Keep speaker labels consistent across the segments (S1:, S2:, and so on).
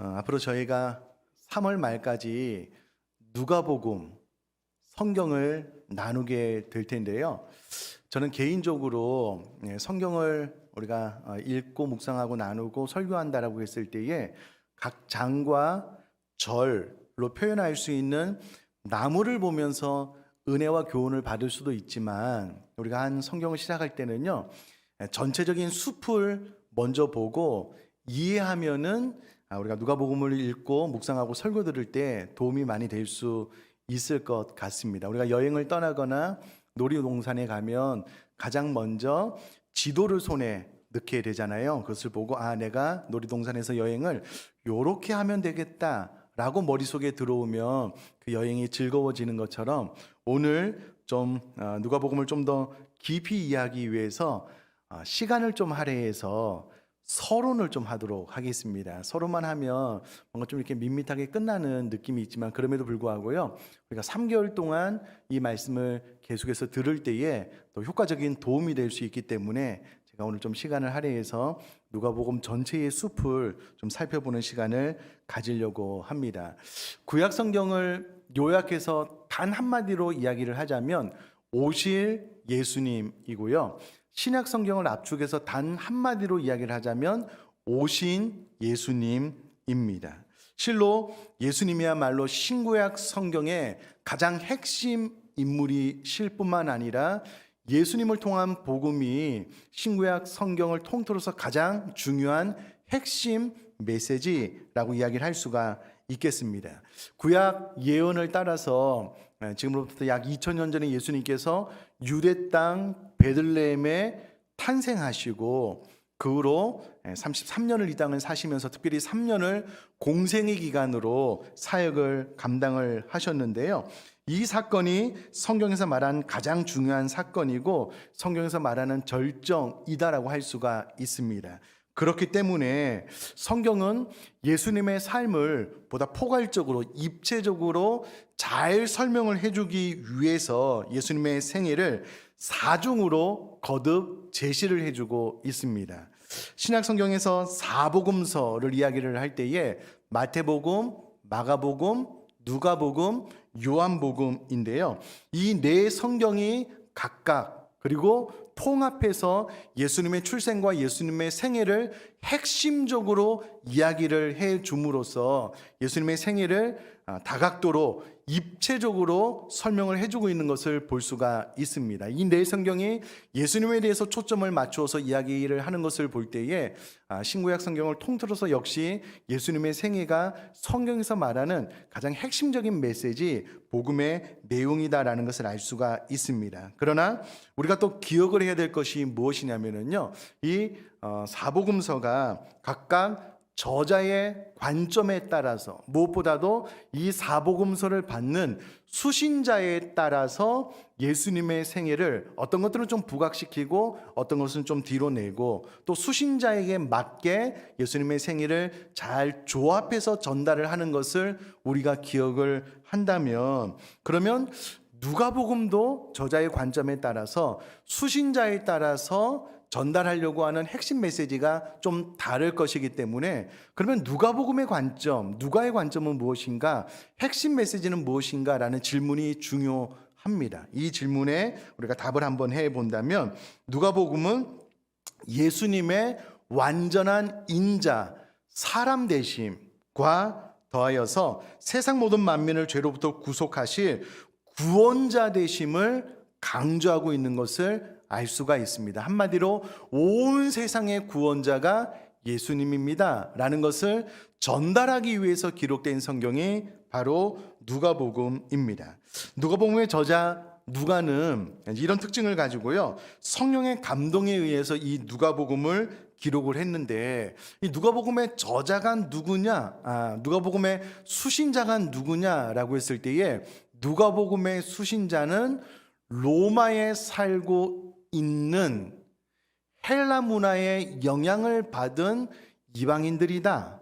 S1: 앞으로 저희가 3월 말까지 누가복음 성경을 나누게 될 텐데요. 저는 개인적으로 성경을 우리가 읽고 묵상하고 나누고 설교한다라고 했을 때에 각 장과 절로 표현할 수 있는 나무를 보면서 은혜와 교훈을 받을 수도 있지만, 우리가 한 성경을 시작할 때는요, 전체적인 숲을 먼저 보고 이해하면은 우리가 누가복음을 읽고 묵상하고 설교 들을 때 도움이 많이 될 수 있을 것 같습니다. 우리가 여행을 떠나거나 놀이동산에 가면 가장 먼저 지도를 손에 넣게 되잖아요. 그것을 보고 내가 놀이동산에서 여행을 요렇게 하면 되겠다라고 머릿속에 들어오면 그 여행이 즐거워지는 것처럼, 오늘 좀 누가복음을 좀 더 깊이 이해하기 위해서 시간을 좀 할애해서 서론을 좀 하도록 하겠습니다. 서론만 하면 뭔가 좀 이렇게 밋밋하게 끝나는 느낌이 있지만, 그럼에도 불구하고요, 우리가 3개월 동안 이 말씀을 계속해서 들을 때에 또 효과적인 도움이 될 수 있기 때문에 제가 오늘 좀 시간을 할애해서 누가복음 전체의 숲을 좀 살펴보는 시간을 가지려고 합니다. 구약 성경을 요약해서 단 한마디로 이야기를 하자면 오실 예수님이고요, 신약 성경을 압축해서 단 한마디로 이야기를 하자면 오신 예수님입니다. 실로 예수님이야말로 신구약 성경의 가장 핵심 인물이실 뿐만 아니라 예수님을 통한 복음이 신구약 성경을 통틀어서 가장 중요한 핵심 메시지라고 이야기를 할 수가 있겠습니다. 구약 예언을 따라서 지금으로부터 약 2000년 전에 예수님께서 유대 땅 베들레헴에 탄생하시고 그 후로 33년을 이 땅을 사시면서 특별히 3년을 공생의 기간으로 사역을 감당을 하셨는데요. 이 사건이 성경에서 말하는 가장 중요한 사건이고 성경에서 말하는 절정이다라고 할 수가 있습니다. 그렇기 때문에 성경은 예수님의 삶을 보다 포괄적으로 입체적으로 잘 설명을 해주기 위해서 예수님의 생애를 4중으로 거듭 제시를 해주고 있습니다. 신약 성경에서 4복음서를 이야기를 할 때에 마태복음, 마가복음, 누가복음, 요한복음인데요, 이 네 성경이 각각 그리고 통합해서 예수님의 출생과 예수님의 생애를 핵심적으로 이야기를 해 줌으로써 예수님의 생애를 다각도로 입체적으로 설명을 해주고 있는 것을 볼 수가 있습니다. 이 네 성경이 예수님에 대해서 초점을 맞추어서 이야기를 하는 것을 볼 때에 신구약 성경을 통틀어서 역시 예수님의 생애가 성경에서 말하는 가장 핵심적인 메시지, 복음의 내용이다라는 것을 알 수가 있습니다. 그러나 우리가 또 기억을 해야 될 것이 무엇이냐면요, 이 사복음서가 각각 저자의 관점에 따라서, 무엇보다도 이 사복음서를 받는 수신자에 따라서 예수님의 생애를 어떤 것들은 좀 부각시키고 어떤 것은 좀 뒤로 내고, 또 수신자에게 맞게 예수님의 생애를 잘 조합해서 전달을 하는 것을 우리가 기억을 한다면, 그러면 누가복음도 저자의 관점에 따라서 수신자에 따라서 전달하려고 하는 핵심 메시지가 좀 다를 것이기 때문에, 그러면 누가복음의 관점, 누가의 관점은 무엇인가, 핵심 메시지는 무엇인가 라는 질문이 중요합니다. 이 질문에 우리가 답을 한번 해본다면, 누가복음은 예수님의 완전한 인자, 사람 되심과 더하여서 세상 모든 만민을 죄로부터 구속하실 구원자 되심을 강조하고 있는 것을 알 수가 있습니다. 한마디로 온 세상의 구원자가 예수님입니다 라는 것을 전달하기 위해서 기록된 성경이 바로 누가복음입니다. 누가복음의 저자 누가는 이런 특징을 가지고요, 성령의 감동에 의해서 이 누가복음을 기록을 했는데, 이 누가복음의 저자가 누구냐, 누가복음의 수신자가 누구냐라고 했을 때에, 누가복음의 수신자는 로마에 살고 있는 헬라 문화의 영향을 받은 이방인들이다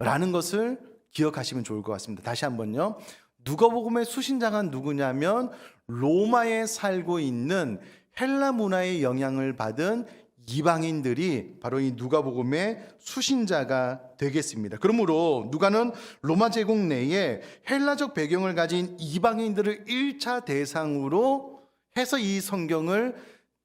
S1: 라는 것을 기억하시면 좋을 것 같습니다. 다시 한번요, 누가복음의 수신자가 누구냐면 로마에 살고 있는 헬라 문화의 영향을 받은 이방인들이 바로 이 누가복음의 수신자가 되겠습니다. 그러므로 누가는 로마 제국 내에 헬라적 배경을 가진 이방인들을 1차 대상으로 해서 이 성경을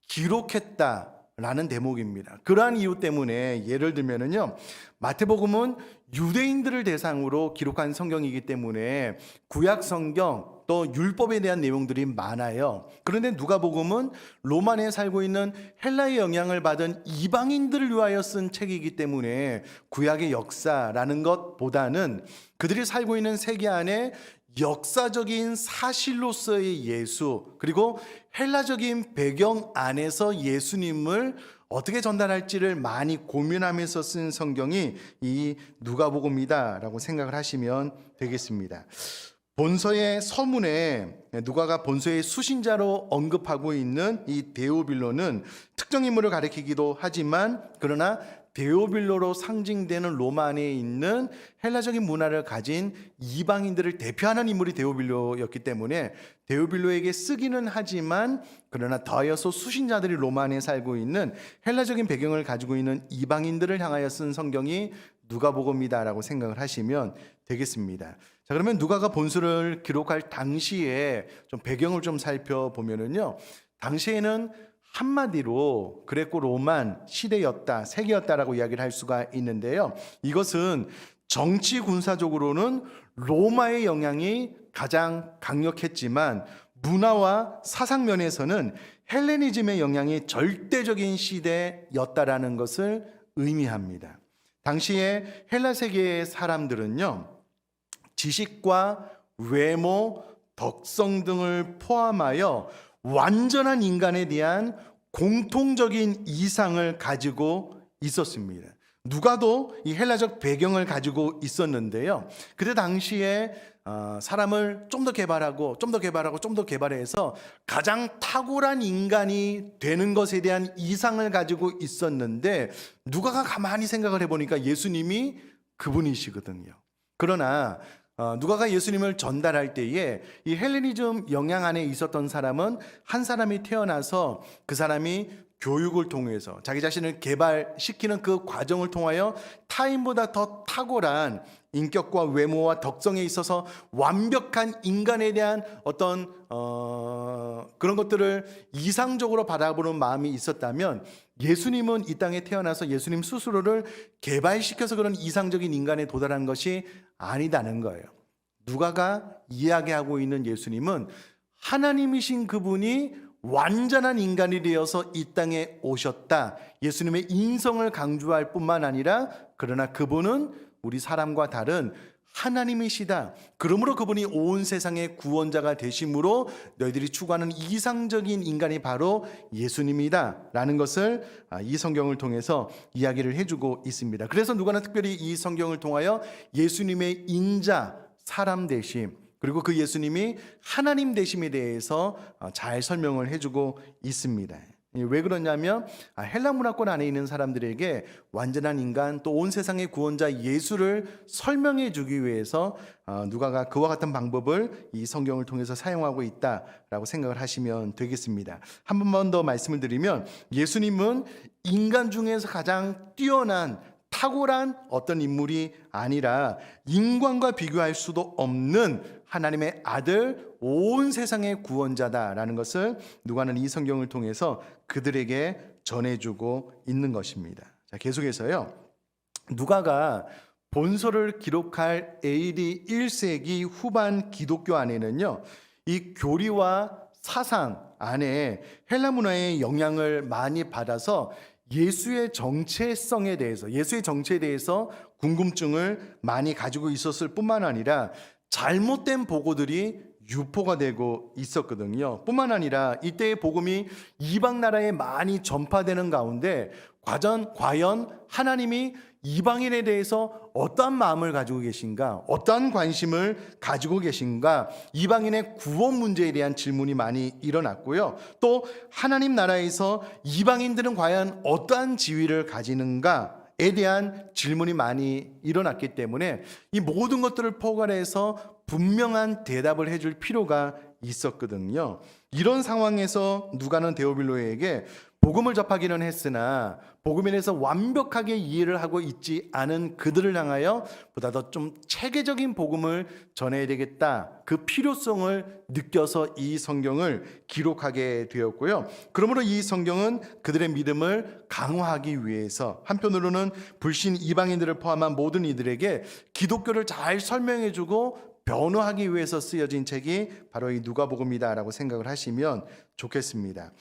S1: 기록했다라는 대목입니다. 그러한 이유 때문에 예를 들면은요, 마태복음은 유대인들을 대상으로 기록한 성경이기 때문에 구약 성경 또 율법에 대한 내용들이 많아요. 그런데 누가복음은 로마 내에 살고 있는 헬라의 영향을 받은 이방인들을 위하여 쓴 책이기 때문에 구약의 역사라는 것보다는 그들이 살고 있는 세계 안에 역사적인 사실로서의 예수, 그리고 헬라적인 배경 안에서 예수님을 어떻게 전달할지를 많이 고민하면서 쓴 성경이 이 누가복음이다라고 생각을 하시면 되겠습니다. 본서의 서문에 누가가 본서의 수신자로 언급하고 있는 이 데오빌로는 특정 인물을 가리키기도 하지만, 그러나 데오빌로로 상징되는 로마 안에 있는 헬라적인 문화를 가진 이방인들을 대표하는 인물이 데오빌로였기 때문에 데오빌로에게 쓰기는 하지만, 그러나 더하여서 수신자들이 로마 안에 살고 있는 헬라적인 배경을 가지고 있는 이방인들을 향하여 쓴 성경이 누가복음이다라고 생각을 하시면 되겠습니다. 자, 그러면 누가가 본서를 기록할 당시에 좀 배경을 좀 살펴보면은요, 당시에는 한마디로 그레코 로만 시대였다, 세계였다라고 이야기를 할 수가 있는데요. 이것은 정치 군사적으로는 로마의 영향이 가장 강력했지만 문화와 사상 면에서는 헬레니즘의 영향이 절대적인 시대였다라는 것을 의미합니다. 당시에 헬라 세계의 사람들은요, 지식과 외모, 덕성 등을 포함하여 완전한 인간에 대한 공통적인 이상을 가지고 있었습니다. 누가도 이 헬라적 배경을 가지고 있었는데요. 그때 당시에 사람을 좀 더 개발하고 좀 더 개발해서 가장 탁월한 인간이 되는 것에 대한 이상을 가지고 있었는데, 누가가 가만히 생각을 해보니까 예수님이 그분이시거든요. 그러나 누가가 예수님을 전달할 때에 이 헬레니즘 영향 안에 있었던 사람은 한 사람이 태어나서 그 사람이 교육을 통해서 자기 자신을 개발시키는 그 과정을 통하여 타인보다 더 탁월한 인격과 외모와 덕성에 있어서 완벽한 인간에 대한 어떤 그런 것들을 이상적으로 바라보는 마음이 있었다면, 예수님은 이 땅에 태어나서 예수님 스스로를 개발시켜서 그런 이상적인 인간에 도달한 것이 아니다는 거예요. 누가가 이야기하고 있는 예수님은 하나님이신 그분이 완전한 인간이 되어서 이 땅에 오셨다. 예수님의 인성을 강조할 뿐만 아니라, 그러나 그분은 우리 사람과 다른 하나님이시다. 그러므로 그분이 온 세상의 구원자가 되심으로 너희들이 추구하는 이상적인 인간이 바로 예수님이다 라는 것을 이 성경을 통해서 이야기를 해주고 있습니다. 그래서 누가는 특별히 이 성경을 통하여 예수님의 인자, 사람 되심, 그리고 그 예수님이 하나님 되심에 대해서 잘 설명을 해주고 있습니다. 왜 그러냐면 헬라 문화권 안에 있는 사람들에게 완전한 인간 또 온 세상의 구원자 예수를 설명해 주기 위해서 누가가 그와 같은 방법을 이 성경을 통해서 사용하고 있다라고 생각을 하시면 되겠습니다. 한 번만 더 말씀을 드리면, 예수님은 인간 중에서 가장 뛰어난 탁월한 어떤 인물이 아니라 인간과 비교할 수도 없는 하나님의 아들, 온 세상의 구원자다라는 것을 누가는 이 성경을 통해서 그들에게 전해주고 있는 것입니다. 자, 계속해서요, 누가가 본서를 기록할 AD 1세기 후반 기독교 안에는요, 이 교리와 사상 안에 헬라 문화의 영향을 많이 받아서 예수의 정체성에 대해서, 예수의 정체에 대해서 궁금증을 많이 가지고 있었을 뿐만 아니라 잘못된 보고들이 유포가 되고 있었거든요. 뿐만 아니라 이때의 복음이 이방 나라에 많이 전파되는 가운데 과연 하나님이 이방인에 대해서 어떠한 마음을 가지고 계신가, 어떠한 관심을 가지고 계신가, 이방인의 구원 문제에 대한 질문이 많이 일어났고요. 또 하나님 나라에서 이방인들은 과연 어떠한 지위를 가지는가에 대한 질문이 많이 일어났기 때문에 이 모든 것들을 포괄해서 분명한 대답을 해줄 필요가 있었거든요. 이런 상황에서 누가는 데오빌로에게 복음을 접하기는 했으나 복음에 대해서 완벽하게 이해를 하고 있지 않은 그들을 향하여 보다 더 좀 체계적인 복음을 전해야 되겠다, 그 필요성을 느껴서 이 성경을 기록하게 되었고요. 그러므로 이 성경은 그들의 믿음을 강화하기 위해서, 한편으로는 불신 이방인들을 포함한 모든 이들에게 기독교를 잘 설명해주고 변호하기 위해서 쓰여진 책이 바로 이 누가복음이다라고 생각을 하시면 좋겠습니다.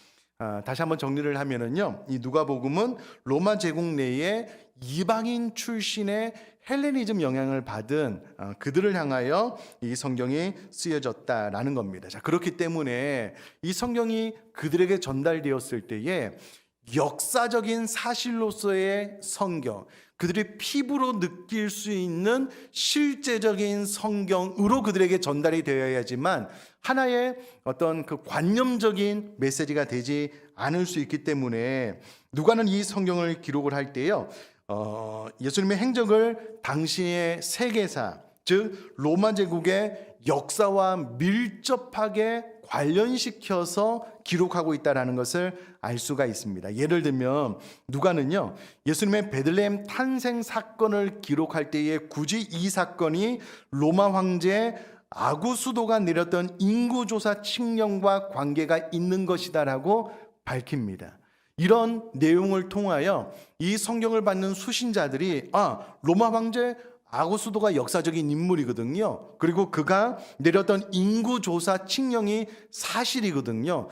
S1: 다시 한번 정리를 하면은요, 이 누가복음은 로마 제국 내에 이방인 출신의 헬레니즘 영향을 받은 그들을 향하여 이 성경이 쓰여졌다라는 겁니다. 자, 그렇기 때문에 이 성경이 그들에게 전달되었을 때에 역사적인 사실로서의 성경, 그들이 피부로 느낄 수 있는 실제적인 성경으로 그들에게 전달이 되어야지만 하나의 어떤 그 관념적인 메시지가 되지 않을 수 있기 때문에 누가는 이 성경을 기록을 할 때요, 예수님의 행적을 당시의 세계사, 즉 로마 제국의 역사와 밀접하게 관련시켜서 기록하고 있다는 것을 알 수가 있습니다. 예를 들면 누가는요, 예수님의 베들레헴 탄생 사건을 기록할 때에 굳이 이 사건이 로마 황제 아구수도가 내렸던 인구조사 칙령과 관계가 있는 것이다라고 밝힙니다. 이런 내용을 통하여 이 성경을 받는 수신자들이 로마 황제 아구수도가 역사적인 인물이거든요. 그리고 그가 내렸던 인구조사 칙령이 사실이거든요.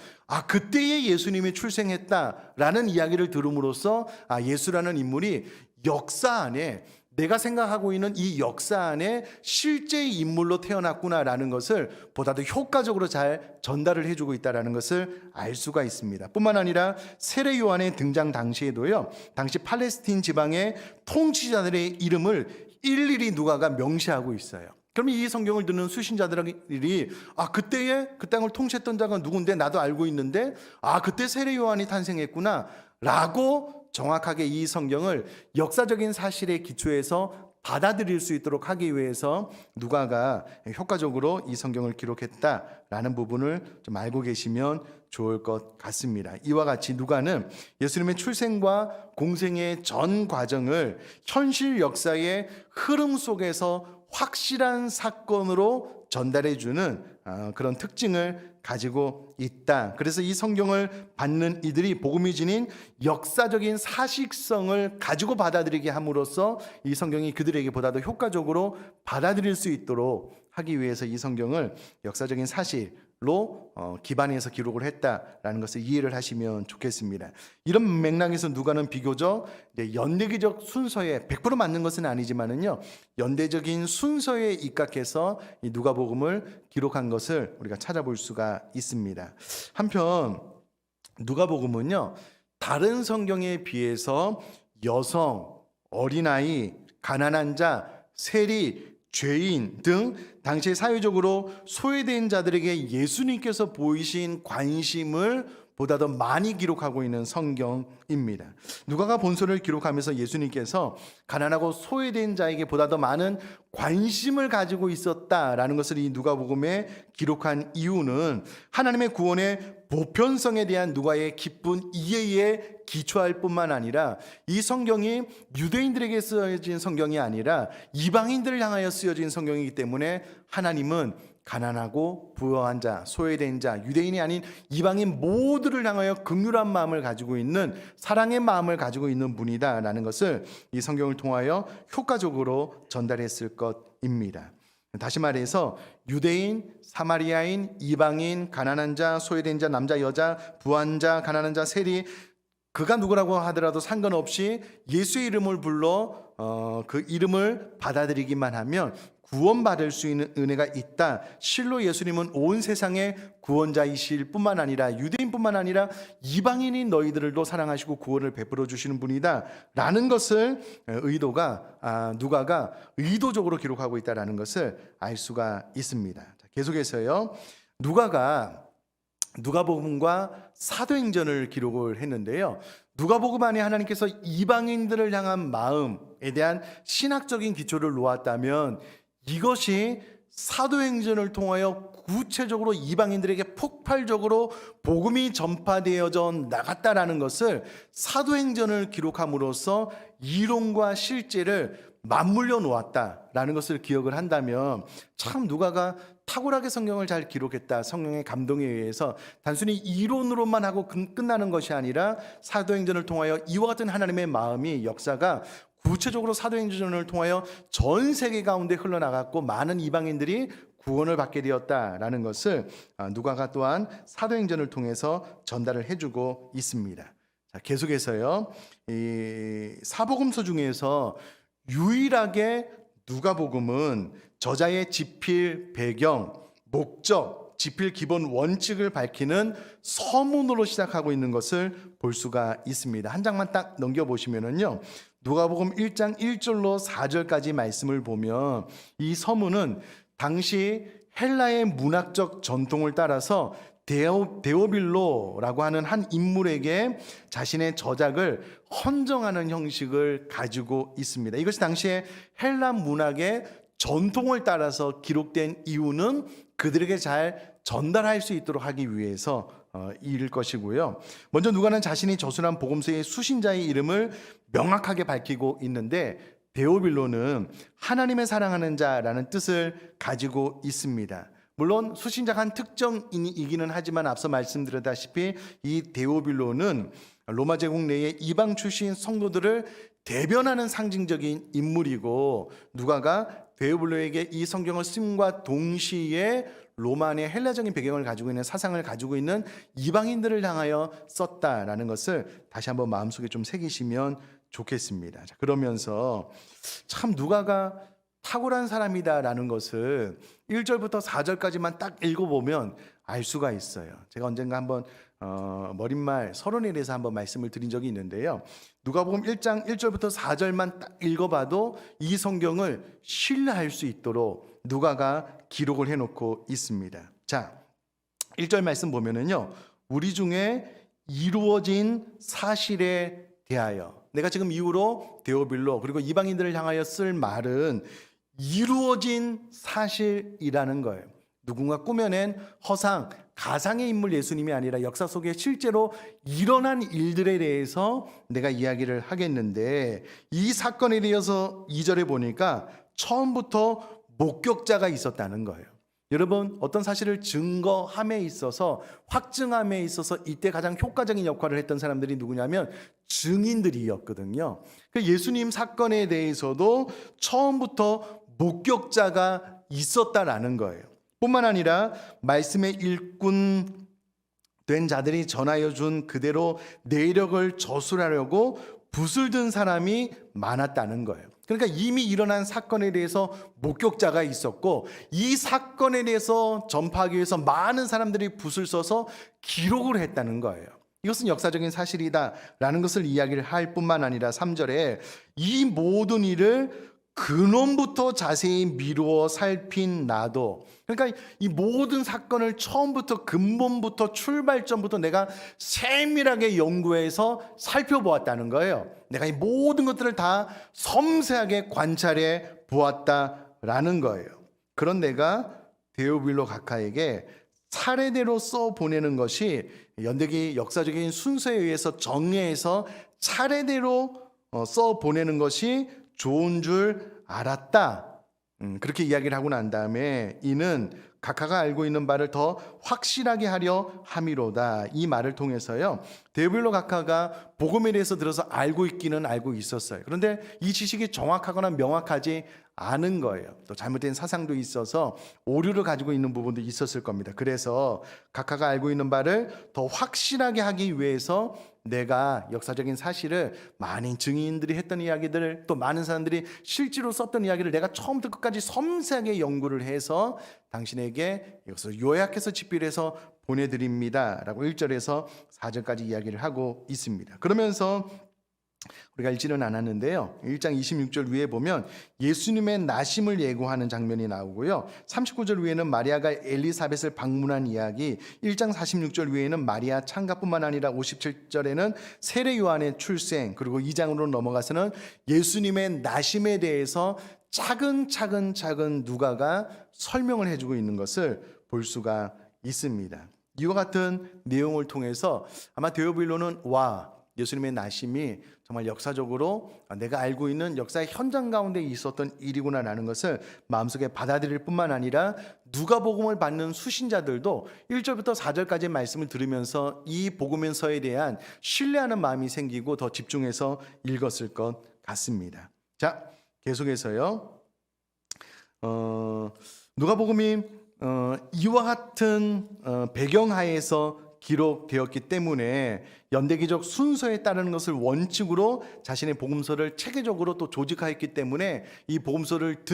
S1: 그때에 예수님이 출생했다라는 이야기를 들음으로써 예수라는 인물이 역사 안에, 내가 생각하고 있는 이 역사 안에 실제의 인물로 태어났구나라는 것을 보다 더 효과적으로 잘 전달을 해주고 있다는 것을 알 수가 있습니다. 뿐만 아니라 세례 요한의 등장 당시에도요, 당시 팔레스틴 지방의 통치자들의 이름을 일일이 누가가 명시하고 있어요. 그러면 이 성경을 듣는 수신자들이 그때에 그 땅을 통치했던 자가 누군데 나도 알고 있는데 그때 세례 요한이 탄생했구나 라고 정확하게 이 성경을 역사적인 사실에 기초해서 받아들일 수 있도록 하기 위해서 누가가 효과적으로 이 성경을 기록했다라는 부분을 좀 알고 계시면 좋을 것 같습니다. 이와 같이 누가는 예수님의 출생과 공생의 전 과정을 현실 역사의 흐름 속에서 확실한 사건으로 전달해주는 그런 특징을 가지고 있다. 그래서 이 성경을 받는 이들이 복음이 지닌 역사적인 사실성을 가지고 받아들이게 함으로써 이 성경이 그들에게 보다 더 효과적으로 받아들일 수 있도록 하기 위해서 이 성경을 역사적인 사실로 기반해서 기록을 했다라는 것을 이해를 하시면 좋겠습니다. 이런 맥락에서 누가는 비교적 연대기적 순서에 100% 맞는 것은 아니지만은요, 연대적인 순서에 입각해서 이 누가복음을 기록한 것을 우리가 찾아볼 수가 있습니다. 한편 누가복음은요, 다른 성경에 비해서 여성, 어린아이, 가난한 자, 세리, 죄인 등 당시 사회적으로 소외된 자들에게 예수님께서 보이신 관심을 보다 더 많이 기록하고 있는 성경입니다. 누가가 본서를 기록하면서 예수님께서 가난하고 소외된 자에게 보다 더 많은 관심을 가지고 있었다라는 것을 이 누가복음에 기록한 이유는 하나님의 구원의 보편성에 대한 누가의 깊은 이해에 기초할 뿐만 아니라 이 성경이 유대인들에게 쓰여진 성경이 아니라 이방인들을 향하여 쓰여진 성경이기 때문에 하나님은 가난하고 부유한 자, 소외된 자, 유대인이 아닌 이방인 모두를 향하여 긍휼한 마음을 가지고 있는, 사랑의 마음을 가지고 있는 분이다라는 것을 이 성경을 통하여 효과적으로 전달했을 것입니다. 다시 말해서 유대인, 사마리아인, 이방인, 가난한 자, 소외된 자, 남자, 여자, 부한 자, 가난한 자, 세리, 그가 누구라고 하더라도 상관없이 예수의 이름을 불러 그 이름을 받아들이기만 하면 구원받을 수 있는 은혜가 있다. 실로 예수님은 온 세상의 구원자이실 뿐만 아니라 유대인뿐만 아니라 이방인인 너희들도 사랑하시고 구원을 베풀어 주시는 분이다 라는 것을 누가가 의도적으로 기록하고 있다는 것을 알 수가 있습니다. 계속해서요, 누가복음과 사도행전을 기록을 했는데요, 누가복음 안에 하나님께서 이방인들을 향한 마음에 대한 신학적인 기초를 놓았다면 이것이 사도행전을 통하여 구체적으로 이방인들에게 폭발적으로 복음이 전파되어져 나갔다라는 것을 사도행전을 기록함으로써 이론과 실제를 맞물려 놓았다라는 것을 기억을 한다면 참 누가가 탁월하게 성경을 잘 기록했다. 성령의 감동에 의해서 단순히 이론으로만 하고 끝나는 것이 아니라 사도행전을 통하여 이와 같은 하나님의 마음이 역사가 구체적으로 사도행전을 통하여 전 세계 가운데 흘러나갔고 많은 이방인들이 구원을 받게 되었다라는 것을 누가가 또한 사도행전을 통해서 전달을 해주고 있습니다. 자, 계속해서요. 이 사복음서 중에서 유일하게 누가복음은 저자의 집필 배경, 목적, 집필 기본 원칙을 밝히는 서문으로 시작하고 있는 것을 볼 수가 있습니다. 한 장만 딱 넘겨보시면은요. 누가복음 1장 1절로 4절까지 말씀을 보면 이 서문은 당시 헬라의 문학적 전통을 따라서 데오빌로라고 하는 한 인물에게 자신의 저작을 헌정하는 형식을 가지고 있습니다. 이것이 당시에 헬라 문학의 전통을 따라서 기록된 이유는 그들에게 잘 전달할 수 있도록 하기 위해서 일 것이고요. 먼저 누가는 자신이 저술한 복음서의 수신자의 이름을 명확하게 밝히고 있는데 데오빌로는 하나님의 사랑하는 자라는 뜻을 가지고 있습니다. 물론 수신자가 한 특정인이기는 하지만 앞서 말씀드렸다시피 이 데오빌로는 로마 제국 내의 이방 출신 성도들을 대변하는 상징적인 인물이고 누가가 데오빌로에게 이 성경을 쓰임과 동시에 로마의 헬라적인 배경을 가지고 있는 사상을 가지고 있는 이방인들을 향하여 썼다라는 것을 다시 한번 마음속에 좀 새기시면 좋겠습니다. 자, 그러면서 참 누가가 탁월한 사람이다라는 것을 1절부터 4절까지만 딱 읽어보면 알 수가 있어요. 제가 언젠가 한번 머릿말 서론에 대해서 한번 말씀을 드린 적이 있는데요. 누가복음 1장 1절부터 4절만 딱 읽어봐도 이 성경을 신뢰할 수 있도록 누가가 기록을 해놓고 있습니다. 자, 1절 말씀 보면은요. 우리 중에 이루어진 사실에 대하여, 내가 지금 이후로 데오빌로 그리고 이방인들을 향하여 쓸 말은 이루어진 사실이라는 거예요. 누군가 꾸며낸 허상, 가상의 인물 예수님이 아니라 역사 속에 실제로 일어난 일들에 대해서 내가 이야기를 하겠는데, 이 사건에 대해서 2절에 보니까 처음부터 목격자가 있었다는 거예요. 여러분, 어떤 사실을 증거함에 있어서, 확증함에 있어서 이때 가장 효과적인 역할을 했던 사람들이 누구냐면 증인들이었거든요. 예수님 사건에 대해서도 처음부터 목격자가 있었다라는 거예요. 뿐만 아니라 말씀의 일꾼 된 자들이 전하여 준 그대로 내력을 저술하려고 붓을 든 사람이 많았다는 거예요. 그러니까 이미 일어난 사건에 대해서 목격자가 있었고, 이 사건에 대해서 전파하기 위해서 많은 사람들이 붓을 써서 기록을 했다는 거예요. 이것은 역사적인 사실이다라는 것을 이야기를 할 뿐만 아니라 3절에 이 모든 일을 근원부터 자세히 미루어 살핀 나도, 그러니까 이 모든 사건을 처음부터 근본부터 출발점부터 내가 세밀하게 연구해서 살펴보았다는 거예요. 내가 이 모든 것들을 다 섬세하게 관찰해 보았다라는 거예요. 그런 내가 데오빌로 각하에게 차례대로 써 보내는 것이 연대기 역사적인 순서에 의해서 정리해서 차례대로 써 보내는 것이 좋은 줄 알았다. 그렇게 이야기를 하고 난 다음에 이는 각하가 알고 있는 바를 더 확실하게 하려 함이로다. 이 말을 통해서요, 데오빌로 각하가 복음에 대해서 들어서 알고 있기는 알고 있었어요. 그런데 이 지식이 정확하거나 명확하지 않은 거예요. 또 잘못된 사상도 있어서 오류를 가지고 있는 부분도 있었을 겁니다. 그래서 각하가 알고 있는 바를 더 확실하게 하기 위해서 내가 역사적인 사실을 많은 증인들이 했던 이야기들을, 또 많은 사람들이 실제로 썼던 이야기를 내가 처음부터 끝까지 섬세하게 연구를 해서 당신에게 이것을 요약해서 집필해서 보내드립니다 라고 1절에서 4절까지 이야기를 하고 있습니다. 그러면서 우리가 읽지는 않았는데요, 1장 26절 위에 보면 예수님의 나심을 예고하는 장면이 나오고요, 39절 위에는 마리아가 엘리사벳을 방문한 이야기, 1장 46절 위에는 마리아 창가뿐만 아니라 57절에는 세례 요한의 출생, 그리고 2장으로 넘어가서는 예수님의 나심에 대해서 차근차근 누가가 설명을 해주고 있는 것을 볼 수가 있습니다. 이와 같은 내용을 통해서 아마 데오빌로는 예수님의 나심이 정말 역사적으로 내가 알고 있는 역사의 현장 가운데 있었던 일이구나라는 것을 마음속에 받아들일 뿐만 아니라 누가복음을 받는 수신자들도 1절부터 4절까지의 말씀을 들으면서 이 복음서에 대한 신뢰하는 마음이 생기고 더 집중해서 읽었을 것 같습니다. 자, 계속해서요. 누가복음이 이와 같은 배경하에서 기록되었기 때문에 연대기적 순서에 따르는 것을 원칙으로 자신의 복음서를 체계적으로 또 조직하였기 때문에 이 복음서를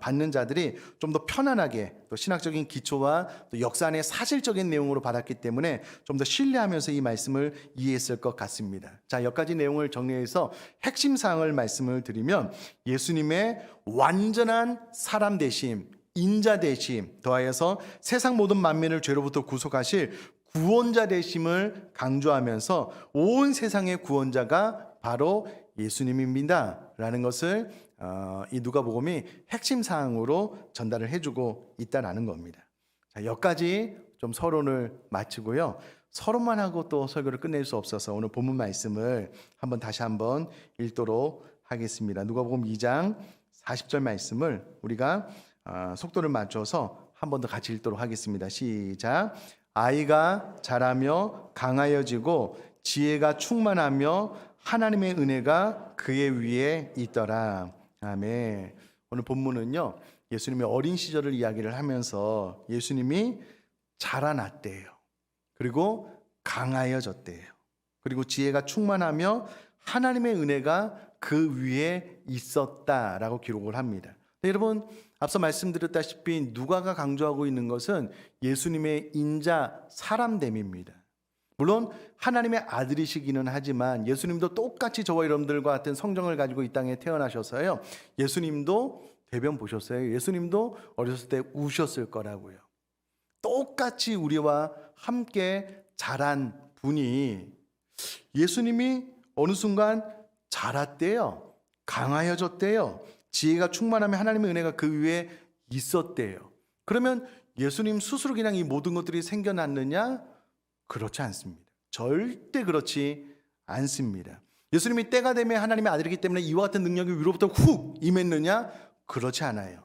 S1: 받는 자들이 좀 더 편안하게 또 신학적인 기초와 또 역사 안의 사실적인 내용으로 받았기 때문에 좀 더 신뢰하면서 이 말씀을 이해했을 것 같습니다. 자, 여기까지 내용을 정리해서 핵심 사항을 말씀을 드리면 예수님의 완전한 사람 되심, 인자 되심, 더하여서 세상 모든 만민을 죄로부터 구속하실 구원자 되심을 강조하면서 온 세상의 구원자가 바로 예수님입니다 라는 것을 이 누가복음이 핵심 사항으로 전달을 해주고 있다는 겁니다. 자, 여기까지 좀 서론을 마치고요. 서론만 하고 또 설교를 끝낼 수 없어서 오늘 본문 말씀을 다시 한번 읽도록 하겠습니다. 누가복음 2장 40절 말씀을 우리가 속도를 맞춰서 한 번 더 같이 읽도록 하겠습니다. 시작. 아이가 자라며 강하여지고 지혜가 충만하며 하나님의 은혜가 그의 위에 있더라. 아멘. 오늘 본문은요, 예수님의 어린 시절을 이야기를 하면서 예수님이 자라났대요. 그리고 강하여졌대요. 그리고 지혜가 충만하며 하나님의 은혜가 그 위에 있었다라고 기록을 합니다. 네, 여러분, 앞서 말씀드렸다시피 누가가 강조하고 있는 것은 예수님의 인자 사람됨입니다. 물론 하나님의 아들이시기는 하지만 예수님도 똑같이 저와 여러분들과 같은 성정을 가지고 이 땅에 태어나셔서요, 예수님도 대변 보셨어요. 예수님도 어렸을 때 우셨을 거라고요. 똑같이 우리와 함께 자란 분이 예수님이 어느 순간 자랐대요. 강하여졌대요. 지혜가 충만하면 하나님의 은혜가 그 위에 있었대요. 그러면 예수님 스스로 그냥 이 모든 것들이 생겨났느냐? 그렇지 않습니다. 절대 그렇지 않습니다. 예수님이 때가 되면 하나님의 아들이기 때문에 이와 같은 능력이 위로부터 훅 임했느냐? 그렇지 않아요.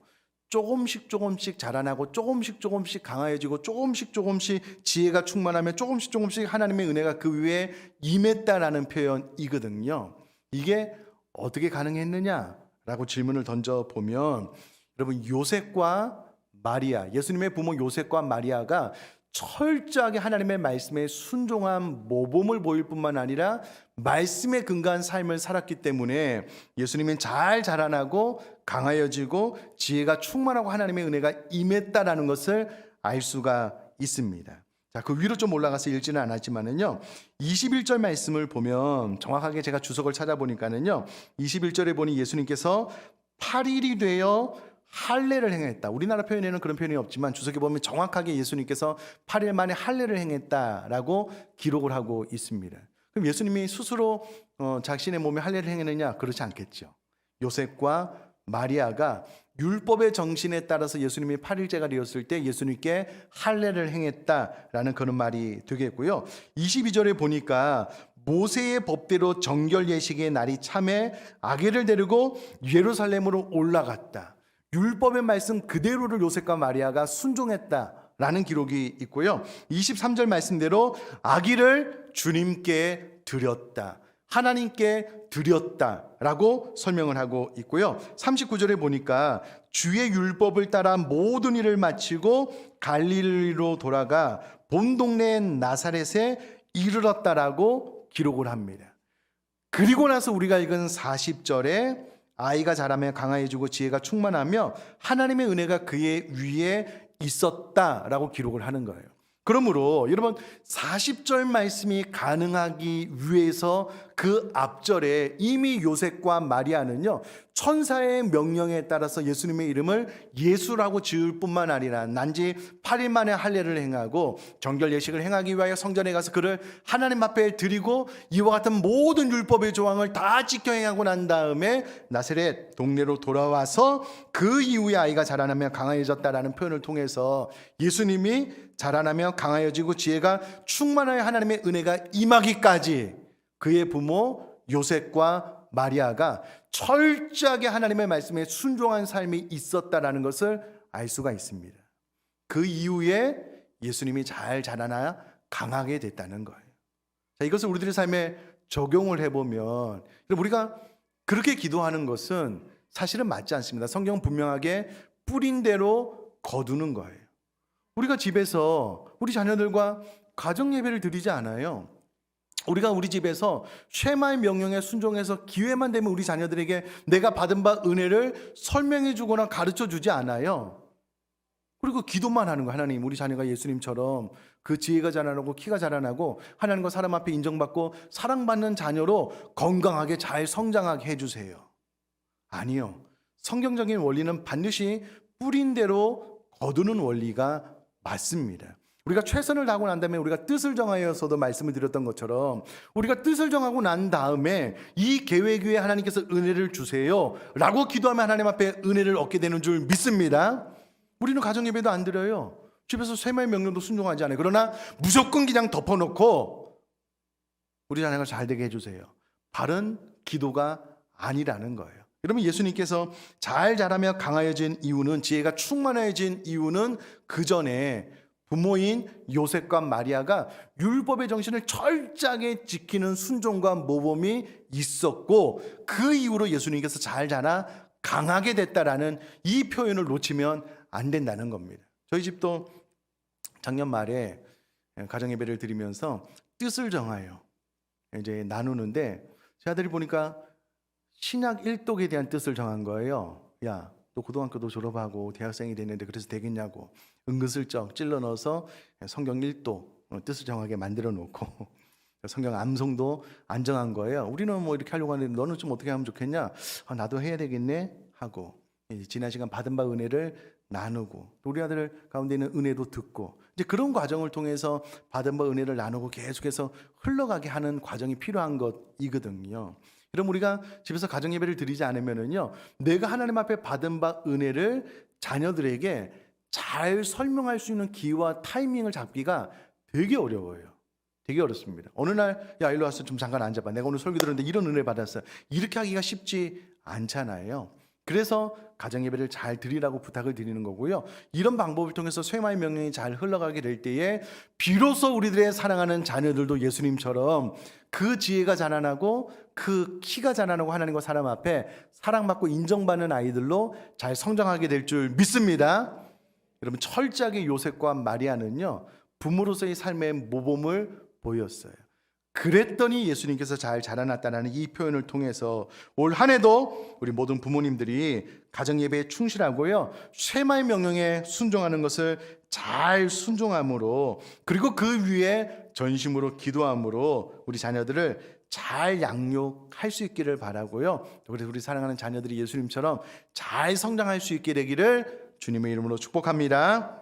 S1: 조금씩 자라나고 조금씩 강하여지고 조금씩 지혜가 충만하면 조금씩 하나님의 은혜가 그 위에 임했다라는 표현이거든요. 이게 어떻게 가능했느냐? 라고 질문을 던져보면, 여러분, 요셉과 마리아, 예수님의 부모 요셉과 마리아가 철저하게 하나님의 말씀에 순종한 모범을 보일 뿐만 아니라 말씀에 근거한 삶을 살았기 때문에 예수님은 잘 자라나고 강하여지고 지혜가 충만하고 하나님의 은혜가 임했다라는 것을 알 수가 있습니다. 자, 그 위로 좀 올라가서 읽지는 않았지만은요, 21절 말씀을 보면 정확하게 제가 주석을 찾아보니까는요, 21절에 보니 예수님께서 8일이 되어 할례를 행했다. 우리나라 표현에는 그런 표현이 없지만 주석에 보면 정확하게 예수님께서 8일 만에 할례를 행했다라고 기록을 하고 있습니다. 그럼 예수님이 스스로 자신의 몸에 할례를 행했느냐? 그렇지 않겠죠. 요셉과 마리아가 율법의 정신에 따라서 예수님이 8일째가 되었을 때 예수님께 할례를 행했다라는 그런 말이 되겠고요. 22절에 보니까 모세의 법대로 정결 예식의 날이 참에 아기를 데리고 예루살렘으로 올라갔다. 율법의 말씀 그대로를 요셉과 마리아가 순종했다라는 기록이 있고요. 23절 말씀대로 아기를 주님께 드렸다. 하나님께 드렸다라고 설명을 하고 있고요. 39절에 보니까 주의 율법을 따라 모든 일을 마치고 갈릴리로 돌아가 본 동네 나사렛에 이르렀다라고 기록을 합니다. 그리고 나서 우리가 읽은 40절에 아이가 자라며 강하여지고 지혜가 충만하며 하나님의 은혜가 그의 위에 있었다라고 기록을 하는 거예요. 그러므로 여러분 40절 말씀이 가능하기 위해서 그 앞절에 이미 요셉과 마리아는요 천사의 명령에 따라서 예수님의 이름을 예수라고 지을 뿐만 아니라 난지 8일 만에 할례를 행하고 정결 예식을 행하기 위하여 성전에 가서 그를 하나님 앞에 드리고 이와 같은 모든 율법의 조항을 다 지켜 행하고 난 다음에 나사렛 동네로 돌아와서 그 이후에 아이가 자라나며 강하여졌다라는 표현을 통해서 예수님이 자라나며 강하여지고 지혜가 충만하여 하나님의 은혜가 임하기까지 그의 부모 요셉과 마리아가 철저하게 하나님의 말씀에 순종한 삶이 있었다라는 것을 알 수가 있습니다. 그 이후에 예수님이 잘 자라나 강하게 됐다는 거예요. 자, 이것을 우리들의 삶에 적용을 해보면 우리가 그렇게 기도하는 것은 사실은 맞지 않습니다. 성경은 분명하게 뿌린 대로 거두는 거예요. 우리가 집에서 우리 자녀들과 가정 예배를 드리지 않아요. 우리가 우리 집에서 쉐마의 명령에 순종해서 기회만 되면 우리 자녀들에게 내가 받은 바 은혜를 설명해 주거나 가르쳐 주지 않아요. 그리고 기도만 하는 거예요. 하나님, 우리 자녀가 예수님처럼 그 지혜가 자라나고 키가 자라나고 하나님과 사람 앞에 인정받고 사랑받는 자녀로 건강하게 잘 성장하게 해주세요. 아니요. 성경적인 원리는 반드시 뿌린 대로 거두는 원리가 맞습니다. 우리가 최선을 다하고 난 다음에 우리가 뜻을 정하여서도 말씀을 드렸던 것처럼 우리가 뜻을 정하고 난 다음에 이 계획 위에 하나님께서 은혜를 주세요 라고 기도하면 하나님 앞에 은혜를 얻게 되는 줄 믿습니다. 우리는 가정예배도 안 드려요. 집에서 쉐마의 명령도 순종하지 않아요. 그러나 무조건 그냥 덮어놓고 우리 자녀가 잘 되게 해주세요. 바른 기도가 아니라는 거예요. 여러분, 예수님께서 잘 자라며 강하여진 이유는, 지혜가 충만해진 이유는 그 전에 부모인 요셉과 마리아가 율법의 정신을 철저하게 지키는 순종과 모범이 있었고 그 이후로 예수님께서 잘 자라 강하게 됐다라는 이 표현을 놓치면 안 된다는 겁니다. 저희 집도 작년 말에 가정예배를 드리면서 뜻을 정하여 이제 나누는데 제 아들이 보니까 신약 1독에 대한 뜻을 정한 거예요. 야, 너 고등학교도 졸업하고 대학생이 됐는데 그래서 되겠냐고 은근슬쩍 찔러 넣어서 성경 1독 뜻을 정하게 만들어 놓고 성경 암송도 안 정한 거예요. 우리는 뭐 이렇게 하려고 하는데 너는 좀 어떻게 하면 좋겠냐? 나도 해야 되겠네 하고 지난 시간 받은 바 은혜를 나누고 우리 아들 가운데 있는 은혜도 듣고 이제 그런 과정을 통해서 받은 바 은혜를 나누고 계속해서 흘러가게 하는 과정이 필요한 것이거든요. 그럼 우리가 집에서 가정 예배를 드리지 않으면은요, 내가 하나님 앞에 받은 바 은혜를 자녀들에게 잘 설명할 수 있는 기회와 타이밍을 잡기가 되게 어려워요. 되게 어렵습니다. 어느 날, 야, 일로 와서 좀 잠깐 앉아봐. 내가 오늘 설교 들었는데 이런 은혜 받았어. 이렇게 하기가 쉽지 않잖아요. 그래서 가정 예배를 잘 드리라고 부탁을 드리는 거고요. 이런 방법을 통해서 쉐마의 명령이 잘 흘러가게 될 때에 비로소 우리들의 사랑하는 자녀들도 예수님처럼 그 지혜가 자라나고 그 키가 자라나고 하나님과 사람 앞에 사랑받고 인정받는 아이들로 잘 성장하게 될 줄 믿습니다. 여러분, 철저하게 요셉과 마리아는요, 부모로서의 삶의 모범을 보였어요. 그랬더니 예수님께서 잘 자라났다는 이 표현을 통해서 올 한 해도 우리 모든 부모님들이 가정예배에 충실하고요, 쉐마의 명령에 순종하는 것을 잘 순종함으로, 그리고 그 위에 전심으로 기도함으로 우리 자녀들을 잘 양육할 수 있기를 바라고요. 그래서 우리 사랑하는 자녀들이 예수님처럼 잘 성장할 수 있게 되기를 주님의 이름으로 축복합니다.